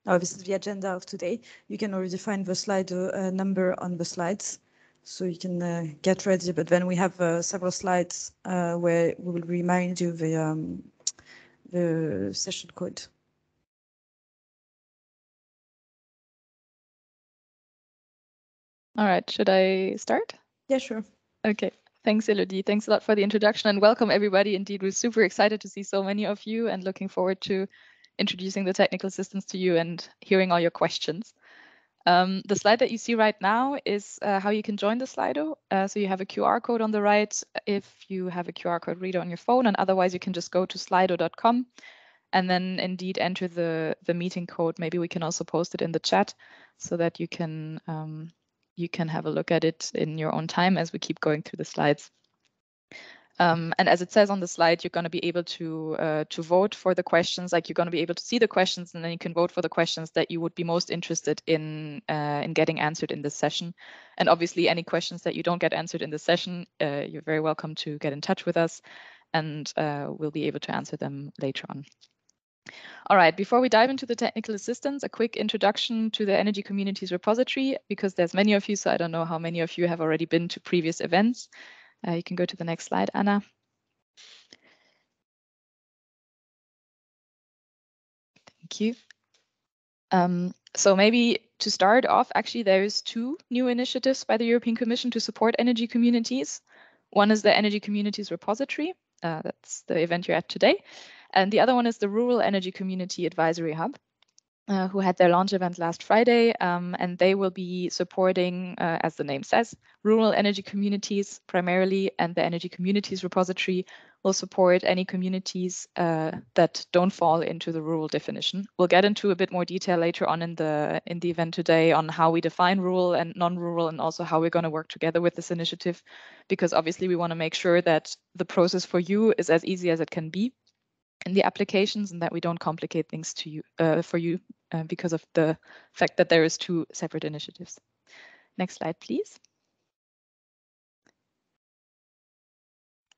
Now, this is the agenda of today. You can already find the slide number on the slides, so you can get ready. But then we have several slides where we will remind you the session code. All right, should I start? Yeah, sure. Okay. Thanks, Elodie. Thanks a lot for the introduction and welcome everybody. Indeed, we're super excited to see so many of you and looking forward to introducing the technical assistance to you and hearing all your questions. The slide that you see right now is how you can join the Slido. So you have a QR code on the right if you have a QR code reader on your phone, and otherwise you can just go to slido.com and then indeed enter the meeting code. Maybe we can also post it in the chat so that you can have a look at it in your own time as we keep going through the slides. And as it says on the slide, you're going to be able to vote for the questions. Like, you're going to be able to see the questions, and then you can vote for the questions that you would be most interested in getting answered in this session. And obviously, any questions that you don't get answered in the session, you're very welcome to get in touch with us, and we'll be able to answer them later on. All right, before we dive into the technical assistance, a quick introduction to the Energy Communities repository, because there's many of you, so I don't know how many of you have already been to previous events. You can go to the next slide, Anna. Thank you. So maybe to start off, actually, there's two new initiatives by the European Commission to support energy communities. One is the Energy Communities repository. That's the event you're at today. And the other one is the Rural Energy Community Advisory Hub, who had their launch event last Friday, and they will be supporting, as the name says, rural energy communities primarily, and the Energy Communities repository will support any communities that don't fall into the rural definition. We'll get into a bit more detail later on in the event today on how we define rural and non-rural, and also how we're going to work together with this initiative, because obviously we want to make sure that the process for you is as easy as it can be in the applications, and that we don't complicate things to you for you because of the fact that there is two separate initiatives. Next slide, please.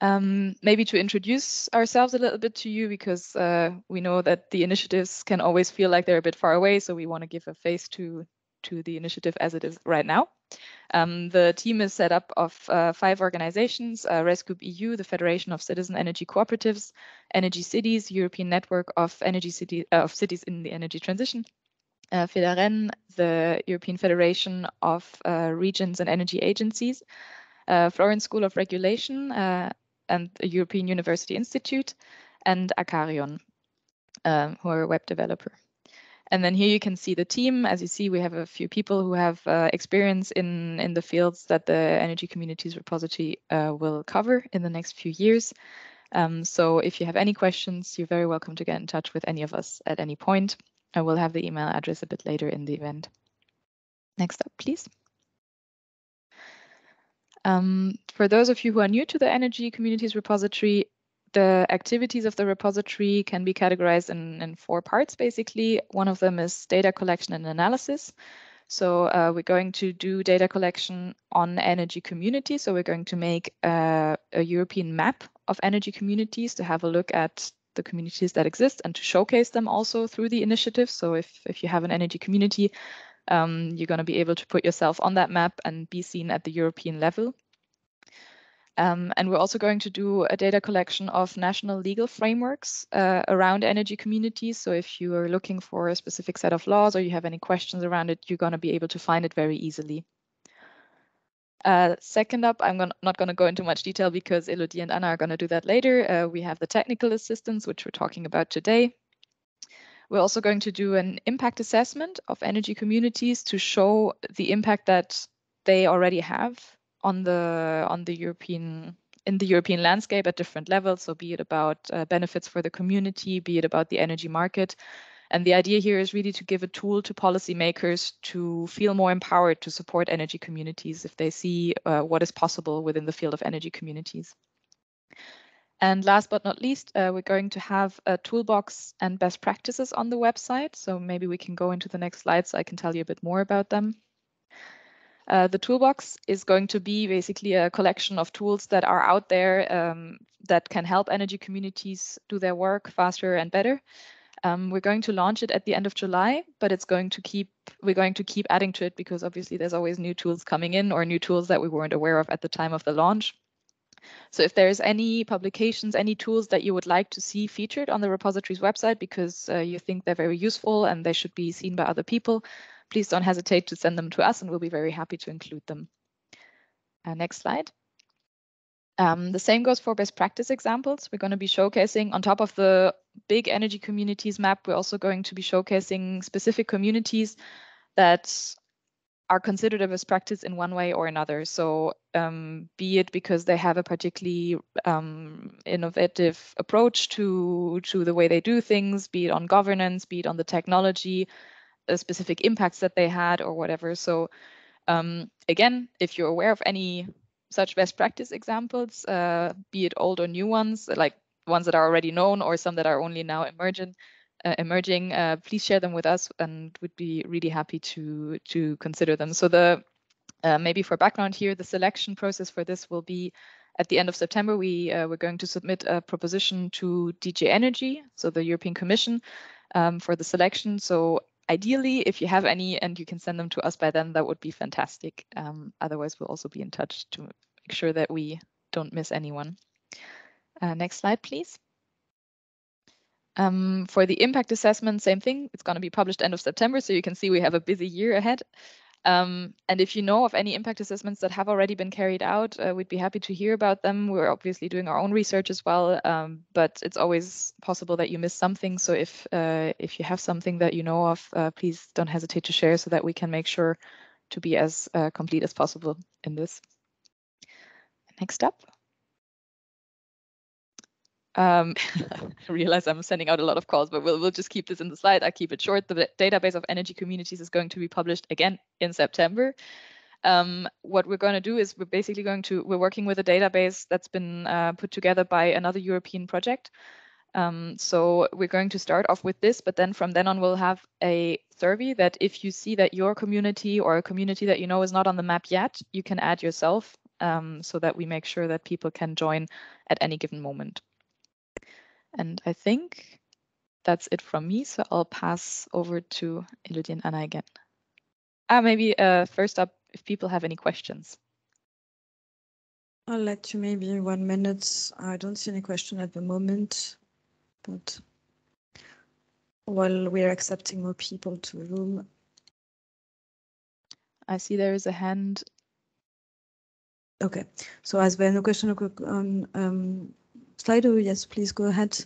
Maybe to introduce ourselves a little bit to you, because we know that the initiatives can always feel like they're a bit far away, so we want to give a face to the initiative as it is right now. The team is set up of 5 organizations: Rescue EU, the Federation of Citizen Energy Cooperatives, Energy Cities, European Network of Cities in the Energy Transition, FEDEREN, the European Federation of Regions and Energy Agencies, Florence School of Regulation, and the European University Institute, and Acarion, who are a web developer. And then here you can see the team. As you see, we have a few people who have experience in the fields that the Energy Communities repository will cover in the next few years. So if you have any questions, you're very welcome to get in touch with any of us at any point. I will have the email address a bit later in the event. Next up, please. For those of you who are new to the Energy Communities repository, the activities of the repository can be categorized in 4 parts, basically. One of them is data collection and analysis. So we're going to do data collection on energy communities. So we're going to make a European map of energy communities to have a look at the communities that exist and to showcase them also through the initiative. So if you have an energy community, you're going to be able to put yourself on that map and be seen at the European level. And we're also going to do a data collection of national legal frameworks around energy communities. So if you are looking for a specific set of laws or you have any questions around it, you're going to be able to find it very easily. Second up, I'm not going to go into much detail because Elodie and Anna are going to do that later. We have the technical assistance, which we're talking about today. We're also going to do an impact assessment of energy communities to show the impact that they already have on the European landscape at different levels. So be it about benefits for the community, be it about the energy market. And the idea here is really to give a tool to policymakers to feel more empowered to support energy communities if they see what is possible within the field of energy communities. And last but not least, we're going to have a toolbox and best practices on the website. So maybe we can go into the next slide so I can tell you a bit more about them. The toolbox is going to be basically a collection of tools that are out there that can help energy communities do their work faster and better. We're going to launch it at the end of July, but we're going to keep adding to it because obviously there's always new tools coming in or new tools that we weren't aware of at the time of the launch. So if there's any publications, any tools that you would like to see featured on the repository's website because you think they're very useful and they should be seen by other people, please don't hesitate to send them to us and we'll be very happy to include them. Next slide. The same goes for best practice examples. We're going to be showcasing on top of the big energy communities map. We're also going to be showcasing specific communities that are considered a best practice in one way or another. So be it because they have a particularly innovative approach to the way they do things, be it on governance, be it on the technology, specific impacts that they had or whatever. So again, if you're aware of any such best practice examples, be it old or new ones, like ones that are already known or some that are only now emerging, please share them with us and would be really happy to consider them. So the maybe for background here, the selection process for this will be at the end of September. We're going to submit a proposition to DG Energy, so the European Commission, for the selection. So ideally, if you have any and you can send them to us by then, that would be fantastic. Otherwise, we'll also be in touch to make sure that we don't miss anyone. Next slide, please. For the impact assessment, same thing. It's going to be published end of September, so you can see we have a busy year ahead. And if you know of any impact assessments that have already been carried out, we'd be happy to hear about them. We're obviously doing our own research as well, but it's always possible that you miss something. So if you have something that you know of, please don't hesitate to share so that we can make sure to be as complete as possible in this. Next up. I realize I'm sending out a lot of calls, but we'll just keep this in the slide. I keep it short. The database of energy communities is going to be published again in September. What we're going to do is we're working with a database that's been put together by another European project. So we're going to start off with this, but then from then on, we'll have a survey that if you see that your community or a community that you know is not on the map yet, you can add yourself so that we make sure that people can join at any given moment. And I think that's it from me. So I'll pass over to Elodie and Anna again. Maybe first up, if people have any questions. I'll let you maybe 1 minute. I don't see any question at the moment, but while we're accepting more people to the room. I see there is a hand. Okay, so as there are no question on Slido, yes, please go ahead.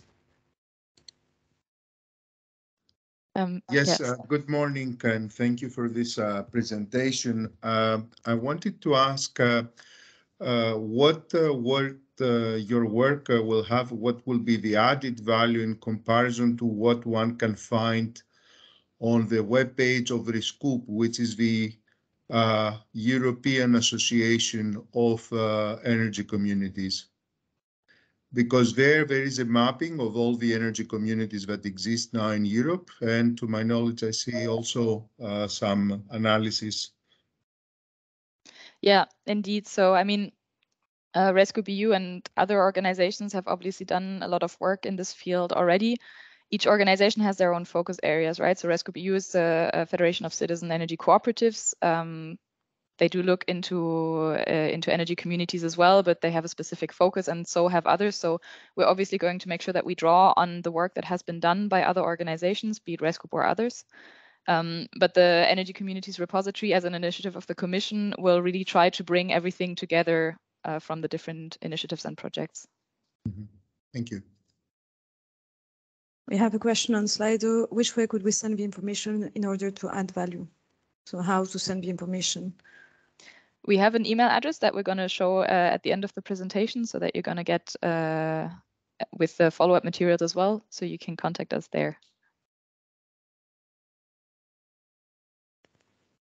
Yes, good morning, and thank you for this presentation. I wanted to ask what your work will have, what will be the added value in comparison to what one can find on the webpage of RESCOOP, which is the European Association of Energy Communities. Because there is a mapping of all the energy communities that exist now in Europe. And to my knowledge, I see also some analysis. Yeah, indeed. So, I mean, RESCOOP EU and other organizations have obviously done a lot of work in this field already. Each organization has their own focus areas, right? So RESCOOP EU is a federation of citizen energy cooperatives. They do look into energy communities as well, but they have a specific focus, and so have others. So we're obviously going to make sure that we draw on the work that has been done by other organizations, be it RESCOOP or others. But the Energy Communities Repository, as an initiative of the Commission, will really try to bring everything together from the different initiatives and projects. Mm-hmm. Thank you. We have a question on Slido. Which way could we send the information in order to add value? So how to send the information? We have an email address that we're going to show at the end of the presentation so that you're going to get with the follow-up materials as well. So you can contact us there.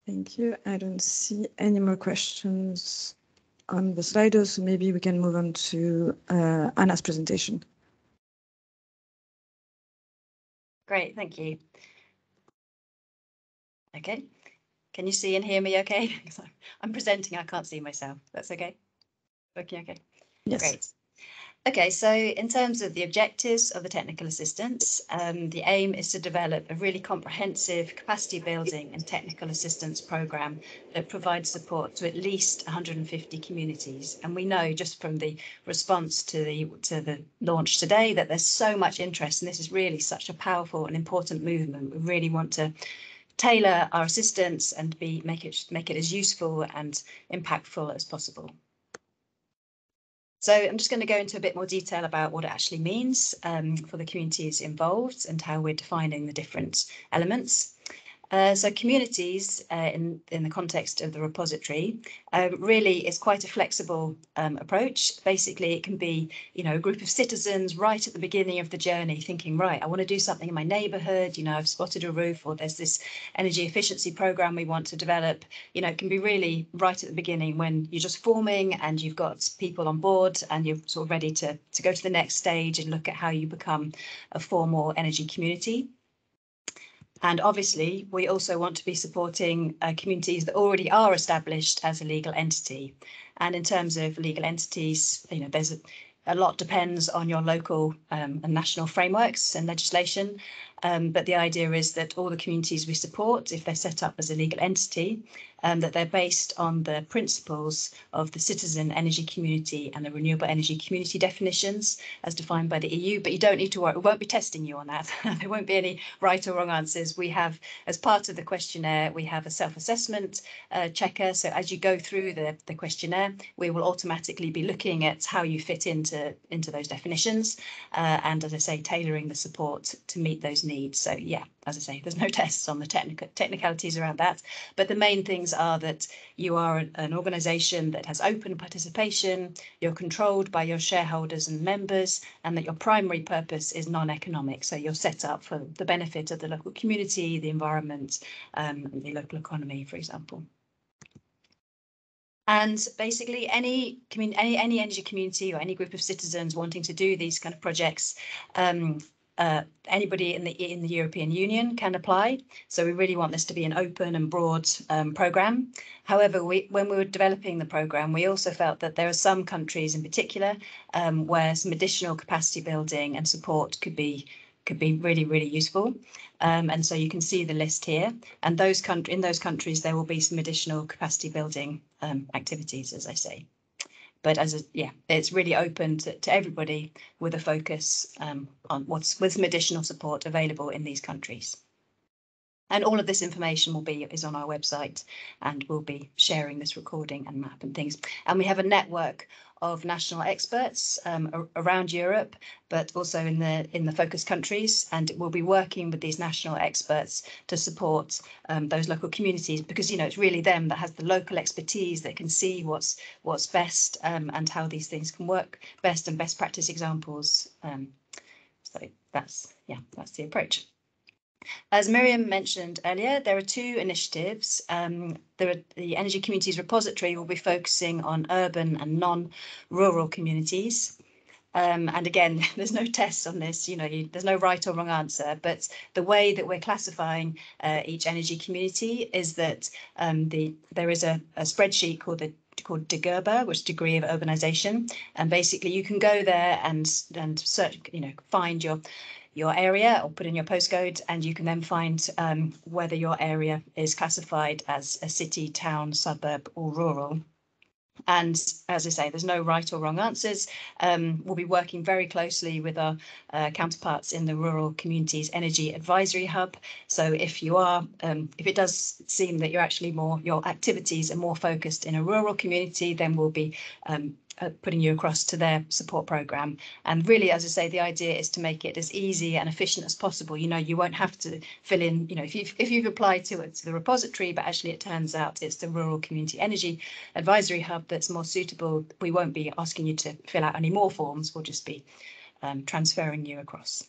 Thank you. I don't see any more questions on the Slido, so maybe we can move on to Anna's presentation. Great, thank you. Okay, can you see and hear me okay? I'm presenting, I can't see myself. That's okay? Okay. Yes. Great. Okay, so in terms of the objectives of the technical assistance, the aim is to develop a really comprehensive capacity building and technical assistance programme that provides support to at least 150 communities. And we know just from the response to the launch today that there's so much interest, and this is really such a powerful and important movement. We really want to tailor our assistance and make it as useful and impactful as possible. So I'm just going to go into a bit more detail about what it actually means for the communities involved and how we're defining the different elements. So communities in the context of the repository really is quite a flexible approach. Basically, it can be, a group of citizens right at the beginning of the journey thinking, right, I want to do something in my neighbourhood, I've spotted a roof, or there's this energy efficiency programme we want to develop. It can be really right at the beginning when you're just forming and you've got people on board and you're sort of ready to go to the next stage and look at how you become a formal energy community. And obviously, we also want to be supporting communities that already are established as a legal entity. And in terms of legal entities, there's a lot depends on your local and national frameworks and legislation. But the idea is that all the communities we support, if they're set up as a legal entity, that they're based on the principles of the citizen energy community and the renewable energy community definitions as defined by the EU. But you don't need to worry, we won't be testing you on that. There won't be any right or wrong answers. We have, as part of the questionnaire, we have a self-assessment checker. So as you go through the questionnaire, we will automatically be looking at how you fit into those definitions. And as I say, tailoring the support to meet those needs. So yeah, as I say, there's no tests on the technicalities around that. But the main things are that you are an organisation that has open participation, you're controlled by your shareholders and members, and that your primary purpose is non-economic. So you're set up for the benefit of the local community, the environment, and the local economy, for example. And basically, any energy community or any group of citizens wanting to do these kind of projects, anybody in the European Union can apply. So we really want this to be an open and broad programme. However, when we were developing the programme, we also felt that there are some countries in particular where some additional capacity building and support could be really, really useful. And so you can see the list here. And in those countries, there will be some additional capacity building activities, as I say. But it's really open to everybody with a focus on with some additional support available in these countries. And all of this information is on our website, and we'll be sharing this recording and map and things. And we have a network of national experts around Europe, but also in the focus countries, and we'll be working with these national experts to support those local communities, because it's really them that has the local expertise that can see what's best and how these things can work best, and best practice examples. So that's the approach. As Miriam mentioned earlier, there are two initiatives. The Energy Communities Repository will be focusing on urban and non-rural communities. And again, there's no tests on this, there's no right or wrong answer, but the way that we're classifying each energy community is that there is a spreadsheet called DGURBA, which is degree of urbanization. And basically you can go there and search, find your area or put in your postcode, and you can then find whether your area is classified as a city, town, suburb or rural. And as I say, there's no right or wrong answers. We'll be working very closely with our counterparts in the Rural Communities Energy Advisory Hub. So if it does seem that your activities are more focused in a rural community, then we'll be putting you across to their support programme. And really, as I say, the idea is to make it as easy and efficient as possible. You won't have to fill in, if you've applied to the repository, but actually it turns out it's the Rural Community Energy Advisory Hub that's more suitable. We won't be asking you to fill out any more forms. We'll just be transferring you across.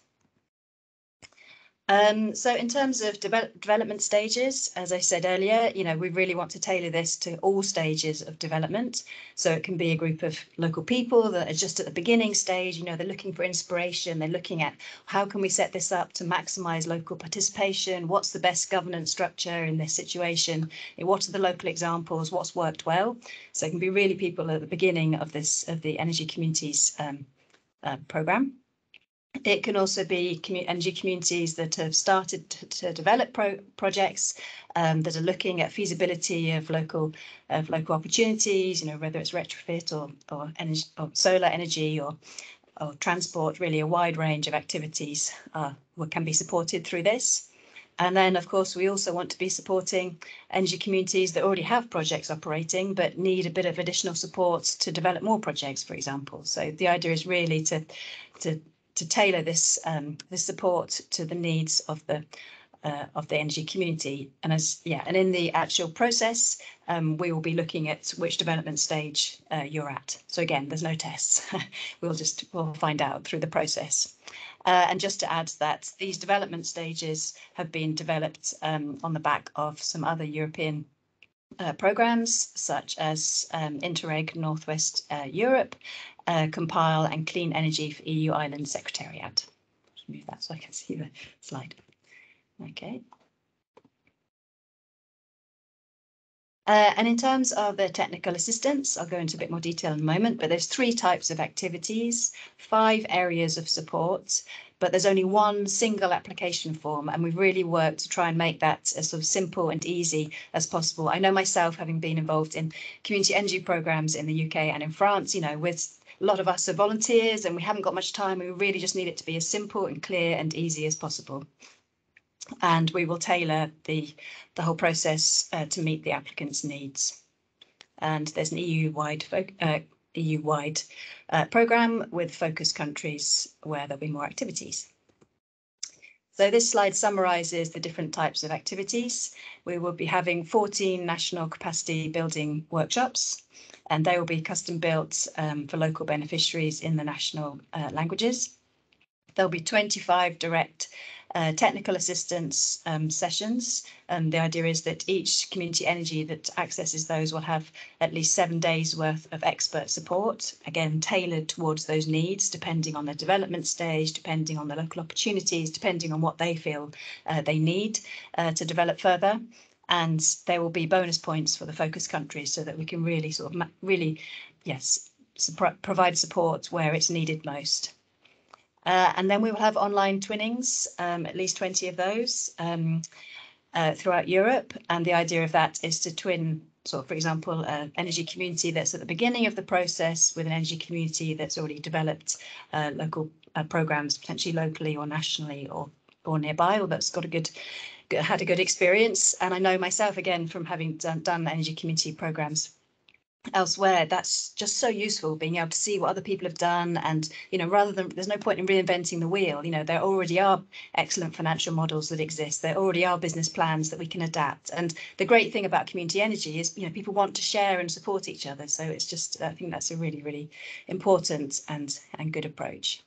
So in terms of development stages, as I said earlier, we really want to tailor this to all stages of development. So it can be a group of local people that are just at the beginning stage, they're looking for inspiration. They're looking at how can we set this up to maximize local participation? What's the best governance structure in this situation? What are the local examples? What's worked well? So it can be really people at the beginning of the Energy Communities program. It can also be energy communities that have started to develop projects that are looking at feasibility of local opportunities, whether it's retrofit or energy or solar energy or transport. Really, a wide range of activities can be supported through this. And then, of course, we also want to be supporting energy communities that already have projects operating but need a bit of additional support to develop more projects, for example. So the idea is really to tailor this support to the needs of the energy community. And and in the actual process, we will be looking at which development stage you're at. So again, there's no tests. we'll find out through the process. And just to add that these development stages have been developed on the back of some other European programs, such as Interreg Northwest Europe, Compile, and Clean Energy for EU Island Secretariat. Just move that so I can see the slide. Okay. And in terms of the technical assistance, I'll go into a bit more detail in a moment, but there's 3 types of activities, 5 areas of support, but there's only one single application form, and we've really worked to try and make that as sort of simple and easy as possible. I know myself, having been involved in community energy programs in the UK and in France, with a lot of us are volunteers and we haven't got much time, and we really just need it to be as simple and clear and easy as possible. And we will tailor the whole process to meet the applicant's needs. And there's an EU-wide programme with focus countries where there'll be more activities. So this slide summarises the different types of activities. We will be having 14 national capacity building workshops, and they will be custom built for local beneficiaries in the national languages. There'll be 25 direct technical assistance sessions. The idea is that each community energy that accesses those will have at least 7 days worth of expert support, again, tailored towards those needs, depending on the development stage, depending on the local opportunities, depending on what they feel they need to develop further. And there will be bonus points for the focus countries so that we can really provide support where it's needed most. And then we will have online twinnings, at least 20 of those throughout Europe. And the idea of that is to twin, for example, an energy community that's at the beginning of the process with an energy community that's already developed local programs, potentially locally or nationally or nearby, or that's got had a good experience. And I know myself, again, from having done energy community programs elsewhere, that's just so useful, being able to see what other people have done. And rather than, there's no point in reinventing the wheel. There already are excellent financial models that exist. There already are business plans that we can adapt. And the great thing about community energy is people want to share and support each other. So it's just, I think that's a really, really important and good approach.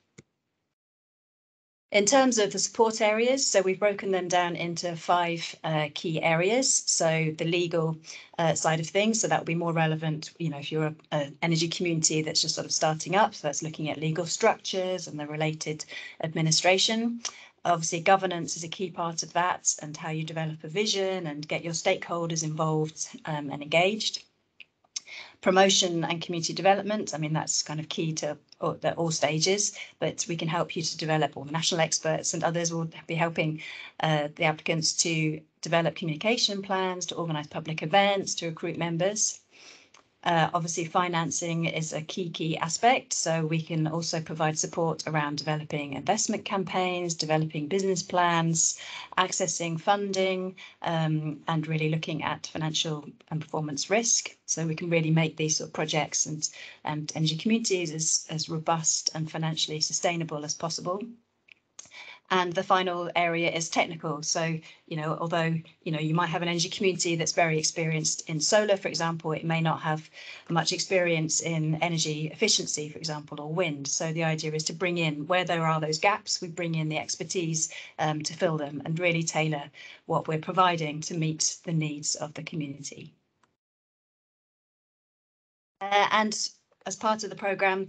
In terms of the support areas, so we've broken them down into 5 key areas. So the legal side of things, so that will be more relevant, if you're an energy community that's just sort of starting up. So that's looking at legal structures and the related administration. Obviously, governance is a key part of that, and how you develop a vision and get your stakeholders involved and engaged. Promotion and community development, that's kind of key to all stages, but we can help you to develop, or national experts and others will be helping the applicants to develop communication plans, to organise public events, to recruit members. Obviously, financing is a key aspect, so we can also provide support around developing investment campaigns, developing business plans, accessing funding, and really looking at financial and performance risk. So we can really make these sort of projects and energy communities as robust and financially sustainable as possible. And the final area is technical. So, although, you might have an energy community that's very experienced in solar, for example, it may not have much experience in energy efficiency, for example, or wind. So the idea is to bring in, where there are those gaps, we bring in the expertise to fill them and really tailor what we're providing to meet the needs of the community. And as part of the programme,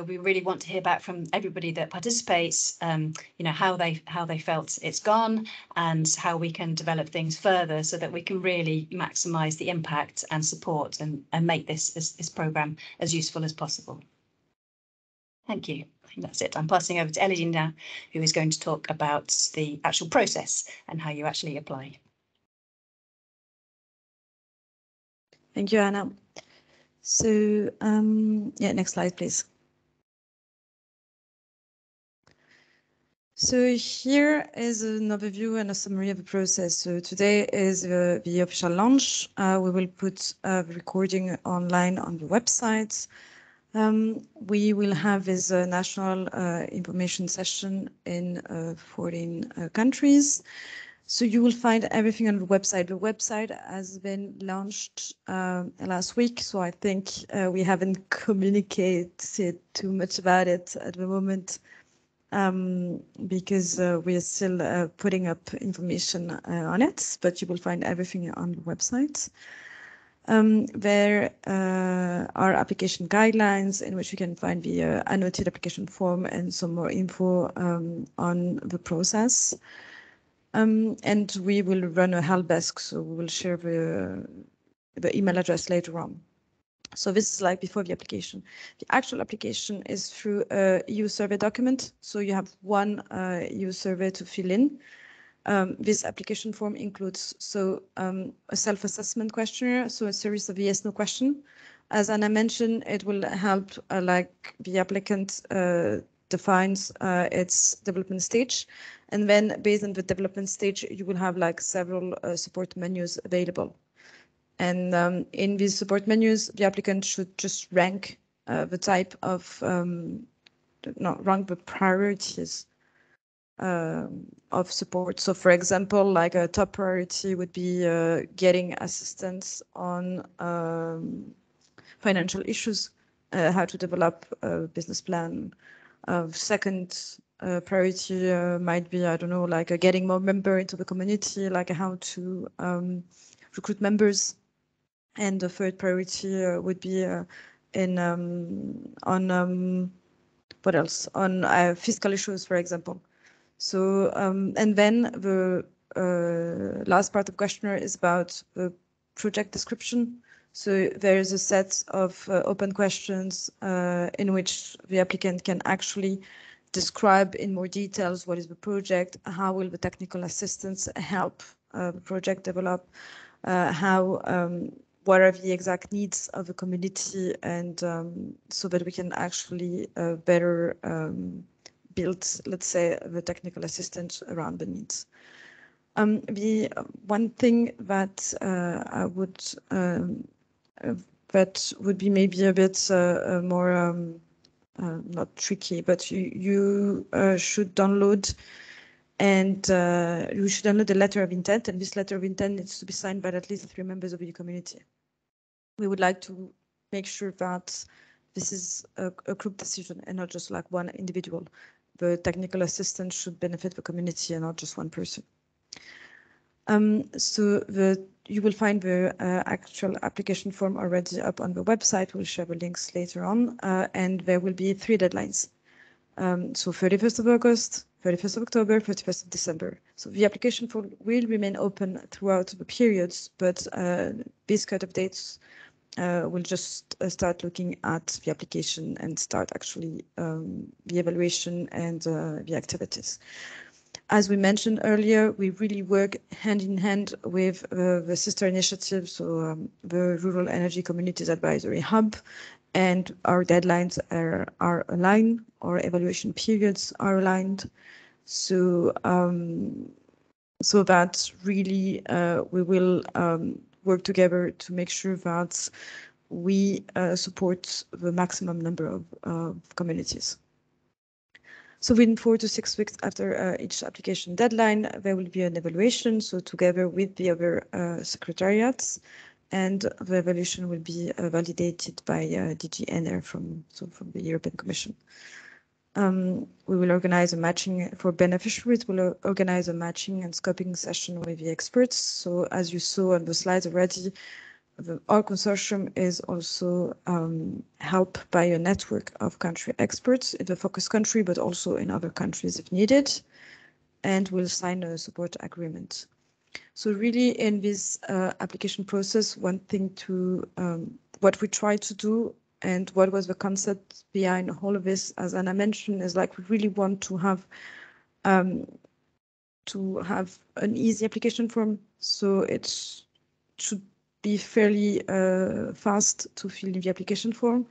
we really want to hear back from everybody that participates, how they felt it's gone and how we can develop things further so that we can really maximise the impact and support and make this programme as useful as possible. Thank you. I think that's it. I'm passing over to Elodie now, who is going to talk about the actual process and how you actually apply. Thank you, Anna. So, next slide, please. So here is an overview and a summary of the process. So today is the official launch. We will put the recording online on the website. We will have this national information session in 14 countries. So you will find everything on the website. The website has been launched last week, so I think we haven't communicated too much about it at the moment because we are still putting up information on it, but you will find everything on the website. There are application guidelines in which you can find the annotated application form and some more info on the process. And we will run a help desk, so we will share the email address later on. So this is like before the application. The actual application is through a EU survey document. So you have one EU survey to fill in. This application form includes a self-assessment questionnaire, so a series of yes/no questions. As Anna mentioned, it will help like the applicant defines its development stage, and then based on the development stage, you will have like several support menus available. And in these support menus, the applicant should just rank the type of rank the priorities of support. So for example, like a top priority would be getting assistance on financial issues, how to develop a business plan. Second priority might be, I don't know, like getting more members into the community, like how to recruit members. And the third priority would be on what else? On fiscal issues, for example. So, and then the last part of questionnaire is about the project description. So there is a set of open questions in which the applicant can actually describe in more details what is the project, how will the technical assistance help the project develop, what are the exact needs of the community, and so that we can actually better build, let's say, the technical assistance around the needs. The one thing that I would that would be maybe a bit more not tricky, but you should download. And you should download a letter of intent, and this letter of intent needs to be signed by at least 3 members of your community. We would like to make sure that this is a group decision and not just like one individual. The technical assistance should benefit the community and not just one person. So you will find the actual application form already up on the website. We'll share the links later on, and there will be 3 deadlines. So 31st of August, 31st of October, 31st of December. So the application form will remain open throughout the periods, but these cut-off dates will just start looking at the application and start actually the evaluation and the activities. As we mentioned earlier, we really work hand in hand with the sister initiative, so the Rural Energy Communities Advisory Hub, and our deadlines are aligned, our evaluation periods are aligned. So, so that really we will work together to make sure that we support the maximum number of communities. So within 4 to 6 weeks after each application deadline, there will be an evaluation. So together with the other secretariats, and the evaluation will be validated by DG NR from the European Commission. We will organize a matching for beneficiaries. We'll organize a matching and scoping session with the experts. So as you saw on the slides already, our consortium is also helped by a network of country experts in the focus country, but also in other countries if needed, and we'll sign a support agreement. So really in this application process, one thing to what we try to do and what was the concept behind all of this, as Anna mentioned, is like we really want to have an easy application form. So it should be fairly fast to fill in the application form.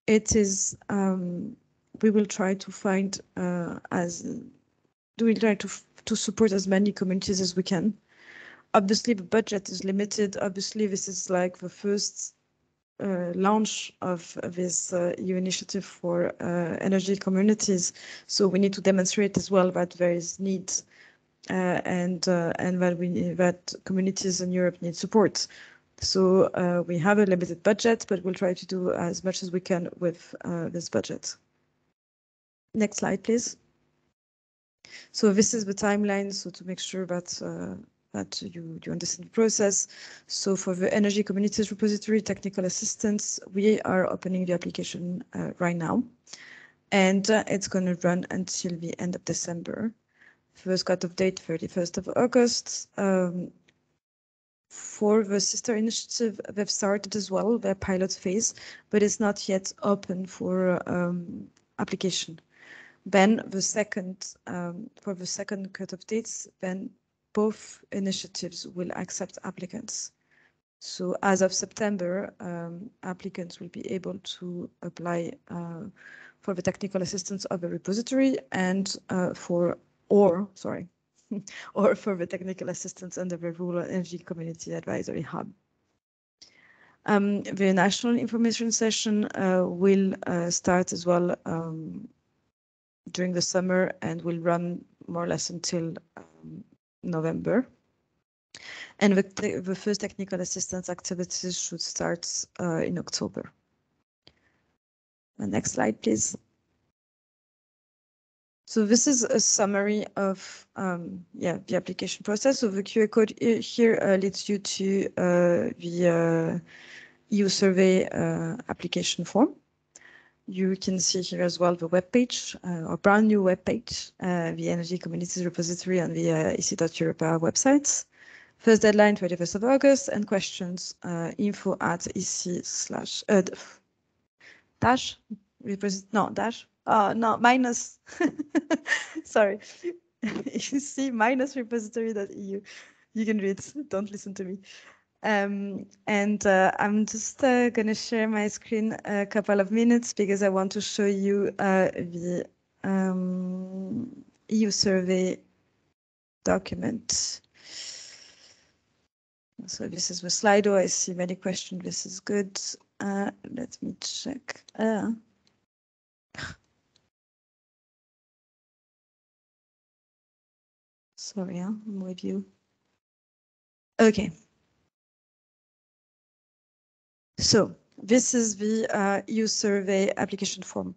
It is, we will try to find to support as many communities as we can. Obviously, the budget is limited. Obviously, this is like the first launch of this EU initiative for energy communities. So we need to demonstrate as well that there is need and that communities in Europe need support. So we have a limited budget, but we'll try to do as much as we can with this budget. Next slide, please. So this is the timeline. So to make sure that that you understand the process. So for the Energy Communities Repository Technical Assistance, we are opening the application right now. And it's going to run until the end of December. First cut-off date, 31st of August. For the sister initiative, they've started as well, their pilot phase, but it's not yet open for application. Then the second, for the second cut-off dates, then both initiatives will accept applicants. So as of September, applicants will be able to apply for the technical assistance of the repository and or for the technical assistance under the Rural Energy Community Advisory Hub. The national information session will start as well during the summer and will run more or less until November. And the first technical assistance activities should start in October. The next slide, please. So this is a summary of the application process. So the QR code here leads you to the EU survey application form. You can see here as well the webpage, a brand new webpage, the Energy Communities Repository on the EC.Europa websites. First deadline, 21st of August, and questions, info@ec/ dash, no, dash, no, minus, sorry, you see minus repository.eu, you can read, don't listen to me. And I'm just going to share my screen a couple of minutes because I want to show you the EU survey document. So this is the Slido. I see many questions. This is good. Let me check. Sorry, I'm with you. Okay. So this is the EU survey application form.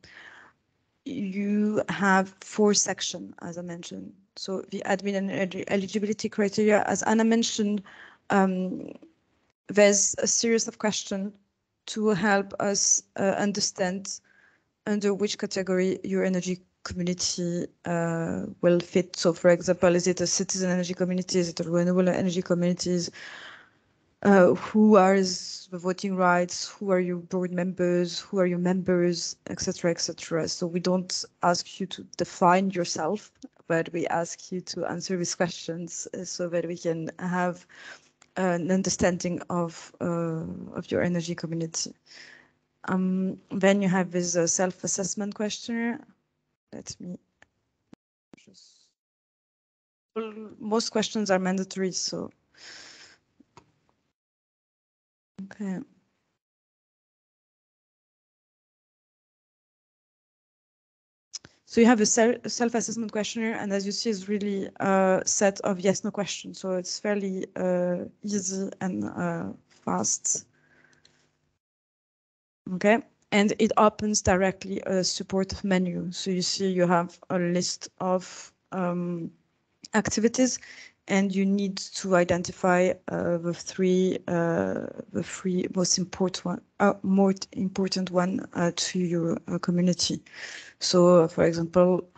You have 4 sections, as I mentioned. So the admin and eligibility criteria, as Anna mentioned, there's a series of questions to help us understand under which category your energy community will fit. So for example, is it a citizen energy community? Is it a renewable energy communities? Who are the voting rights? Who are your board members? Who are your members, etc., etc. So we don't ask you to define yourself, but we ask you to answer these questions so that we can have an understanding of your energy community. Then you have this self-assessment questionnaire. Let me just. Well, most questions are mandatory, so. Okay. So you have a self-assessment questionnaire, and as you see, it's really a set of yes/no questions. So it's fairly easy and fast. Okay, and it opens directly a support menu. So you see you have a list of activities, and you need to identify the three most important one to your community. So, for example,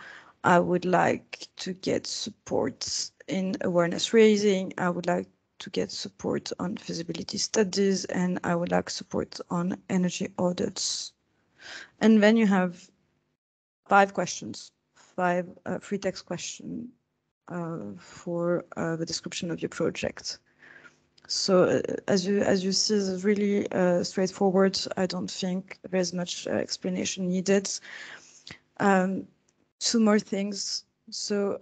I would like to get support in awareness raising. I would like to get support on feasibility studies, and I would like support on energy audits. And then you have 5 questions, 5 free text questions for the description of your project. So as you see, it's really straightforward. I don't think there's much explanation needed. 2 more things. So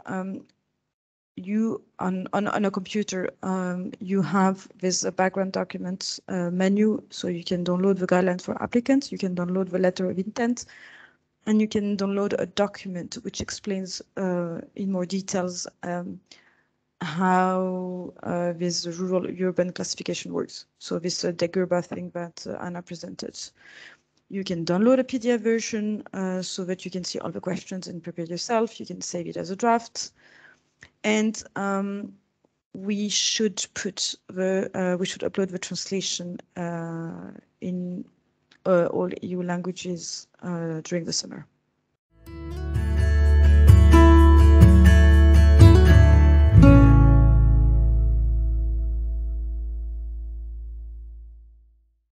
you on a computer, you have this background documents menu, so you can download the guidelines for applicants, you can download the letter of intent, and you can download a document which explains in more details how this rural-urban classification works. So this Degerba thing that Anna presented. You can download a PDF version so that you can see all the questions and prepare yourself. You can save it as a draft. And we should upload the translation in all EU languages during the summer.